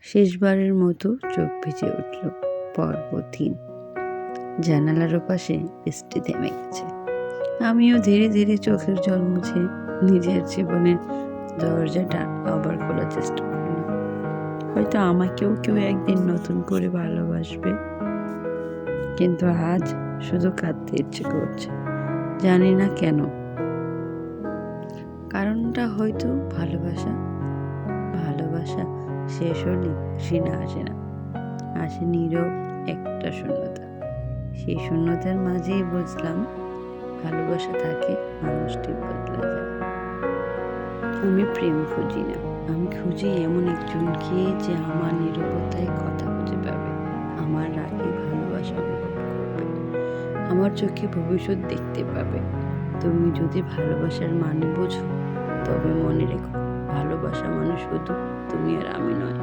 শেষবারের মতো চোখ ভিজে উঠল। পর্ব 3। জানালার ওপাশে বৃষ্টি থেমে গেছে। আমিও ধীরে ধীরে চোখের জল মুছে নিজের জীবনের দরজাটা আবার খোলার চেষ্টা করলাম। হয়তো আমাকেও কেউ একদিন নতুন করে ভালোবাসবে, কিন্তু আজ শুধু কাঁদতে ইচ্ছে করছে। জানি না কেন। কারণটা হয়তো ভালোবাসা শেষ হলে ঘৃণা আসে না, আসে নীরব একটা শূন্যতা। সেই শূন্যতার মাঝেই বুঝলাম ভালোবাসা থাকে, মানুষটি বদলে যায়। আমি প্রেম খুঁজি না, আমি খুঁজি এমন একজনকে যে আমার নীরবতায় কথা খুঁজে পাবে, আমার রাগে ভালোবাসা অনুভব করবে, আমার চোখে ভবিষ্যৎ দেখতে পাবে। তুমি যদি ভালোবাসার মানে বোঝো, তবে মনে রেখো, ভালোবাসা মানে শুধু তুমি আর আমি নয়।